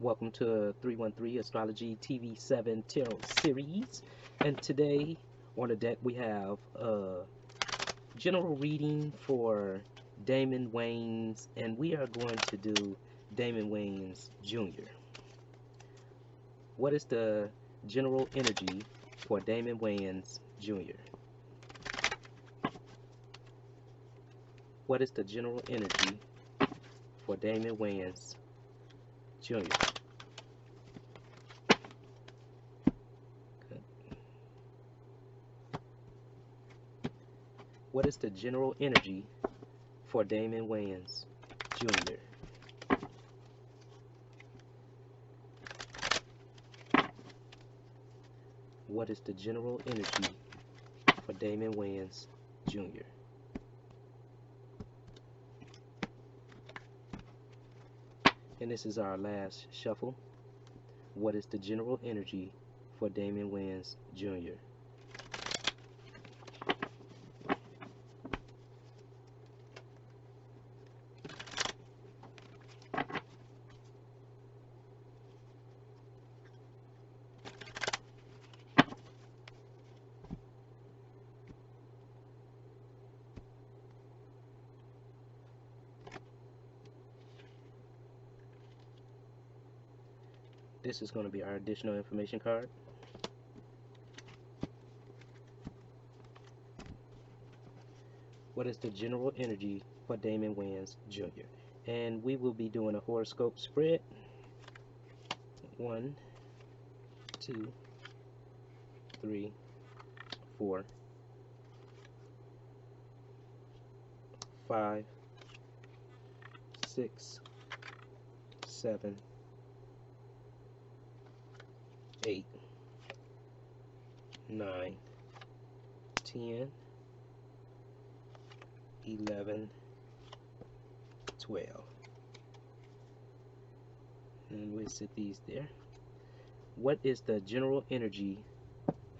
Welcome to 313 Astrology TV7 Tarot Series. And today on the deck we have a general reading for Damon Wayans, and we are going to do Damon Wayans Jr. What is the general energy for Damon Wayans Jr.? What is the general energy for Damon Wayans Jr.? Okay. What is the general energy for Damon Wayans Jr.? What is the general energy for Damon Wayans Jr.? And this is our last shuffle. What is the general energy for Damon Wayans Jr.? This is going to be our additional information card. What is the general energy for Damon Wayans Jr.? And we will be doing a horoscope spread. 1, 2, 3, 4, 5, 6, 7, 8, 9, 10, 11, 12. And we'll sit these there. What is the general energy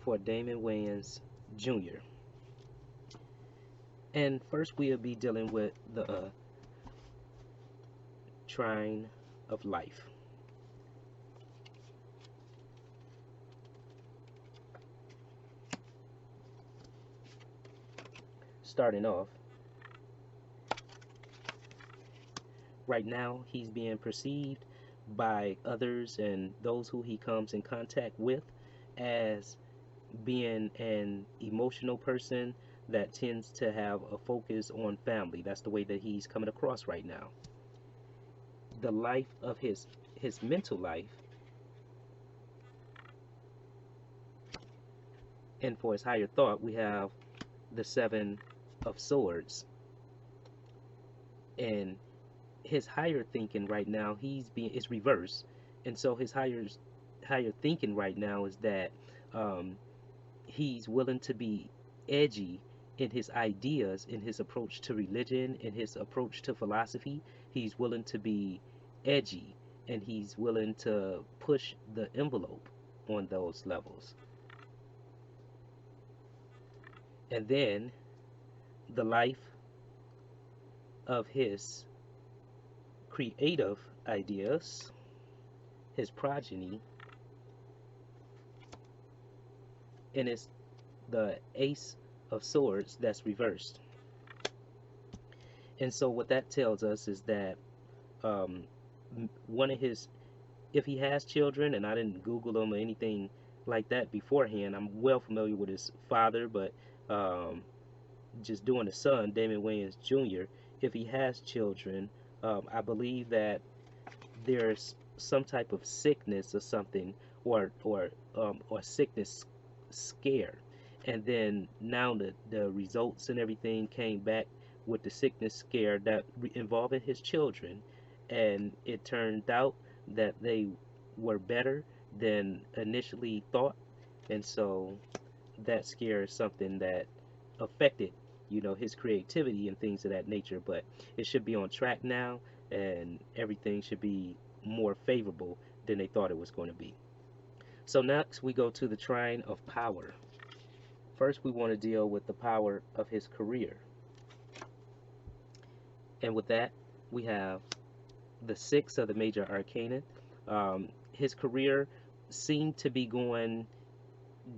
for Damon Wayans Jr.? And first we'll be dealing with the trine of life. Starting off, right now he's being perceived by others and those who he comes in contact with as being an emotional person that tends to have a focus on family. That's the way that he's coming across right now. The life of his mental life, and for his higher thought we have the 7 of Swords. And his higher thinking right now, it's reversed, and so his higher thinking right now is that he's willing to be edgy in his ideas, in his approach to religion, in his approach to philosophy. He's willing to be edgy, and he's willing to push the envelope on those levels. And then the life of his creative ideas, his progeny, and it's the Ace of Swords that's reversed. And so what that tells us is that one of his, if he has children, and I didn't Google them or anything like that beforehand, I'm well familiar with his father, but just doing the son, Damon Wayans Jr., if he has children, I believe that there's some type of sickness or something, or sickness scare, and then now the results and everything came back with the sickness scare that involving his children, and it turned out that they were better than initially thought, and so that scare is something that affected, his creativity and things of that nature. But it should be on track now, and everything should be more favorable than they thought it was going to be. So next we go to the trine of power. First we want to deal with the power of his career, and with that we have the 6 of the major arcana, His career seemed to be going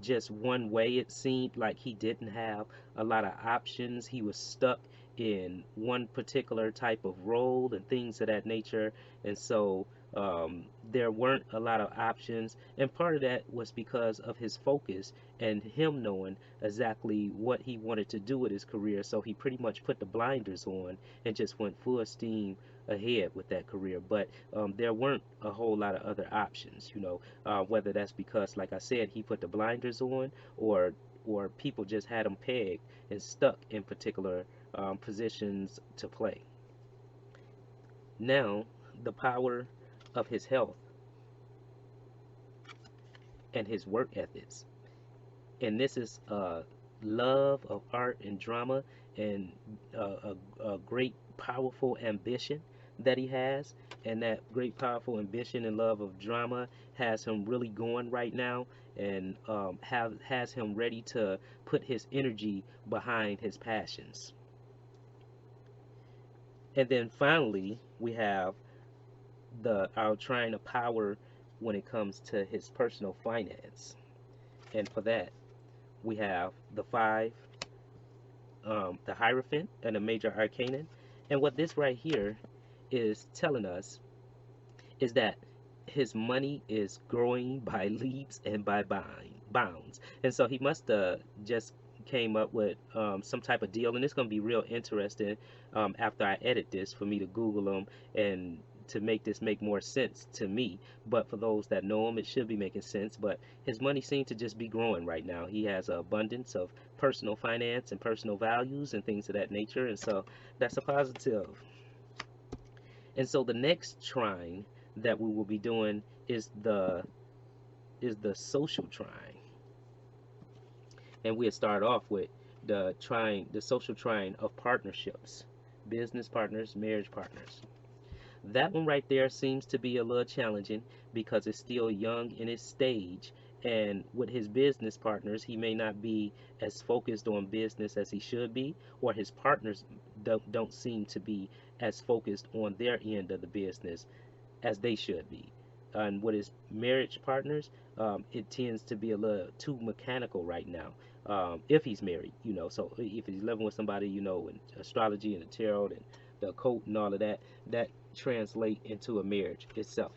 just one way. It seemed like he didn't have a lot of options. He was stuck in one particular type of role and things of that nature. And so there weren't a lot of options. And part of that was because of his focus and him knowing exactly what he wanted to do with his career. So he pretty much put the blinders on and just went full steam ahead with that career. But there weren't a whole lot of other options, whether that's because, like I said, he put the blinders on, or people just had him pegged and stuck in particular positions to play. Now, the power of his health and his work ethics, and this is love of art and drama, and a great powerful ambition that he has. And that great powerful ambition and love of drama has him really going right now, and has him ready to put his energy behind his passions. And then finally we have the our trying to power when it comes to his personal finance. And for that we have the five, the Hierophant and the Major Arcanan. And what this right here is telling us is that his money is growing by leaps and by bounds. And so he must just came up with some type of deal, and it's going to be real interesting after I edit this for me to Google them and to make this make more sense to me. But for those that know him, it should be making sense. But his money seems to just be growing right now. He has an abundance of personal finance and personal values and things of that nature, and so that's a positive. And so the next trine that we will be doing is the social trine. And we'll start off with the social trine of partnerships, business partners, marriage partners. That one right there seems to be a little challenging because it's still young in its stage. And with his business partners, he may not be as focused on business as he should be, or his partners don't seem to be as focused on their end of the business as they should be. And with his marriage partners, it tends to be a little too mechanical right now. If he's married, so if he's living with somebody, in astrology and the tarot and the occult and all of that, that translate into a marriage itself.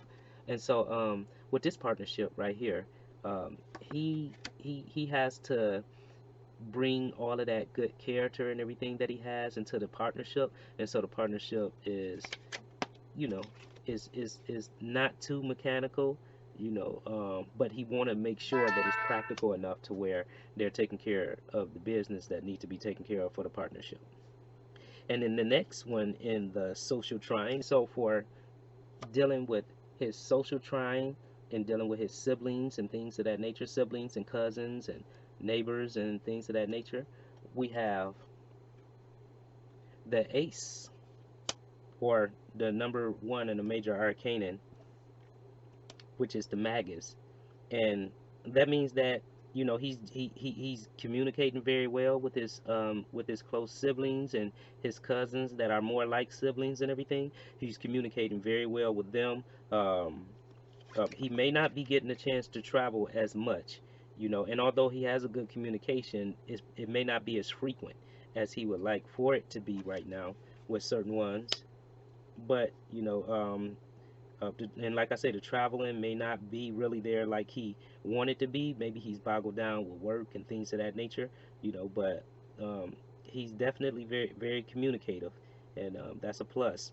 And so with this partnership right here, he has to bring all of that good character and everything that he has into the partnership. And so the partnership is, you know is not too mechanical, but he want to make sure that it's practical enough to where they're taking care of the business that need to be taken care of for the partnership. And then the next one in the social trine, so for dealing with his social trine and dealing with his siblings and things of that nature, siblings and cousins and neighbors and things of that nature, we have the ace, or the number one in the Major Arcanan, which is the Magus. And that means that he's communicating very well with his close siblings and his cousins that are more like siblings and everything. He's communicating very well with them. He may not be getting a chance to travel as much, and although he has a good communication, it may not be as frequent as he would like for it to be right now with certain ones. But and like I said, the traveling may not be really there like he wanted to be. Maybe he's boggled down with work and things of that nature, but he's definitely very, very communicative, and that's a plus.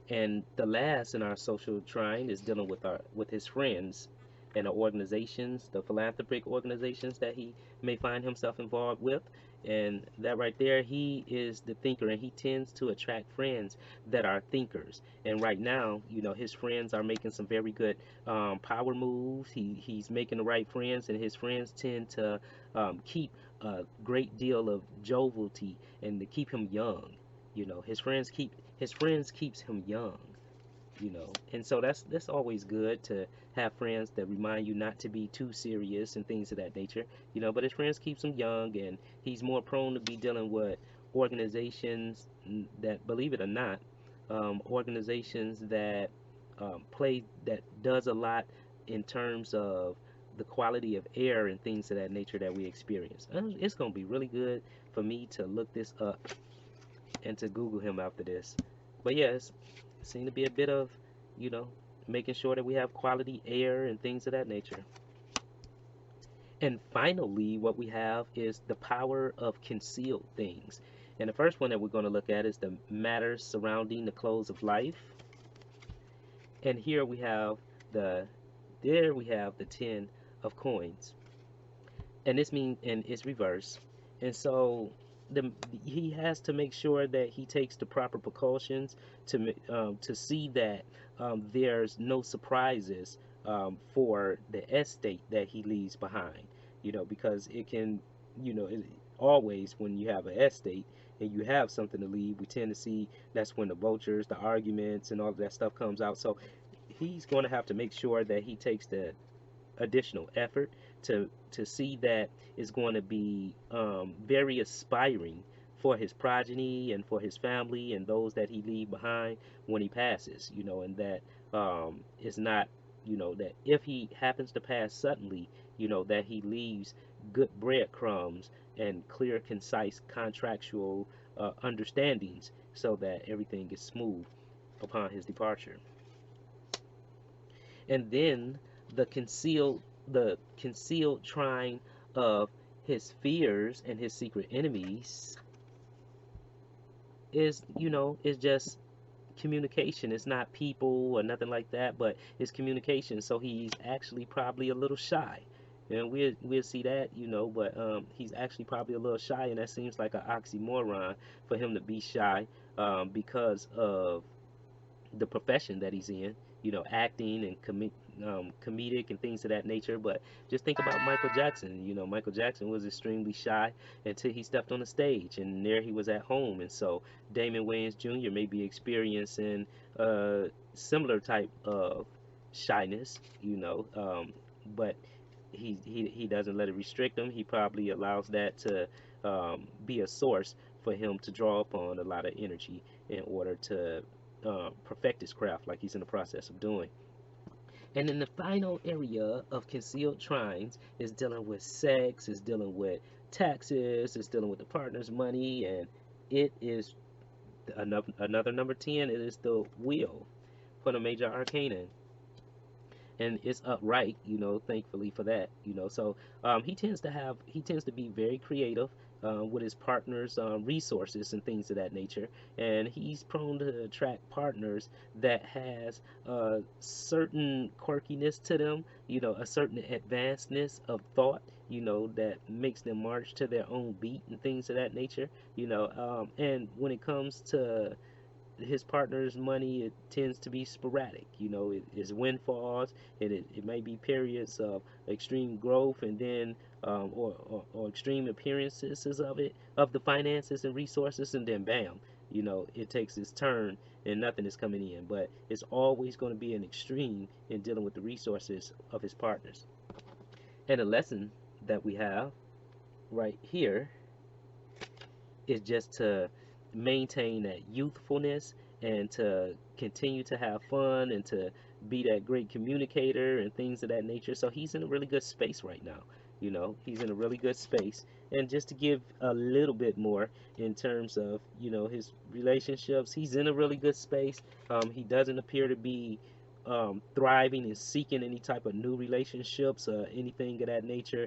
And the last in our social trine is dealing with his friends and the organizations, the philanthropic organizations that he may find himself involved with. And that right there, he is the thinker, and he tends to attract friends that are thinkers. And right now, his friends are making some very good power moves. He's making the right friends, and his friends tend to keep a great deal of jovialty and to keep him young. His friends keeps him young. And so that's always good to have friends that remind you not to be too serious and things of that nature. But his friends keeps him young, and he's more prone to be dealing with organizations that, believe it or not, organizations that play that does a lot in terms of the quality of air and things of that nature that we experience. It's going to be really good for me to look this up and to Google him after this. But yes, it seemed to be a bit of, you know, making sure that we have quality air and things of that nature. And finally, what we have is the power of concealed things. And the first one that we're going to look at is the matters surrounding the close of life. And here we have the, there we have the 10 of coins. And this means, and it's reverse. And so he has to make sure that he takes the proper precautions to see that there's no surprises for the estate that he leaves behind. You know, because it can, you know, always when you have an estate and you have something to leave, we tend to see that's when the vultures, the arguments, and all of that stuff comes out. So he's going to have to make sure that he takes the additional effort to see that it's going to be very aspiring for his progeny and for his family and those that he leave behind when he passes, you know, and that it's not, you know, that if he happens to pass suddenly, you know, that he leaves good breadcrumbs and clear, concise contractual understandings so that everything is smooth upon his departure. And then the concealed trine of his fears and his secret enemies is, you know, is just communication. It's not people or nothing like that, but it's communication. So he's actually probably a little shy, and we'll see that, you know, but he's actually probably a little shy, and that seems like an oxymoron for him to be shy because of the profession that he's in, you know, acting and comedic and things of that nature. But just think about Michael Jackson. You know, Michael Jackson was extremely shy until he stepped on the stage, and there he was at home. And so Damon Wayans Jr. may be experiencing similar type of shyness, you know, but he doesn't let it restrict him. He probably allows that to be a source for him to draw upon a lot of energy in order to perfect his craft like he's in the process of doing. And then the final area of concealed trines is dealing with sex, is dealing with taxes, is dealing with the partner's money, and it is another number 10. It is the wheel for the major arcana, and it's upright, you know, thankfully for that, you know. So he tends to be very creative with his partner's resources and things of that nature, and he's prone to attract partners that has a certain quirkiness to them, you know, a certain advancedness of thought, you know, that makes them march to their own beat and things of that nature, you know. And when it comes to his partner's money, it tends to be sporadic. You know, it is windfalls, and it may be periods of extreme growth, and then or extreme appearances of it, of the finances and resources, and then bam, you know, it takes its turn and nothing is coming in. But it's always going to be an extreme in dealing with the resources of his partners. And a lesson that we have right here is just to maintain that youthfulness and to continue to have fun and to be that great communicator and things of that nature. So he's in a really good space right now. You know, he's in a really good space. And just to give a little bit more in terms of, you know, his relationships, he's in a really good space. He doesn't appear to be thriving and seeking any type of new relationships or anything of that nature.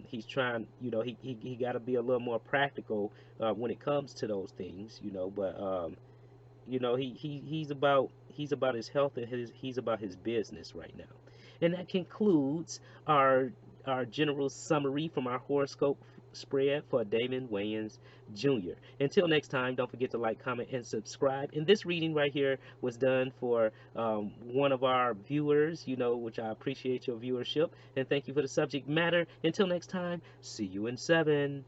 He's trying, you know, he got to be a little more practical when it comes to those things, you know. But you know, he's about his health and he's about his business right now. And that concludes our general summary from our horoscope spread for Damon Wayans Jr. Until next time, don't forget to like, comment, and subscribe. And this reading right here was done for one of our viewers, you know, which I appreciate your viewership. And thank you for the subject matter. Until next time, see you in 7.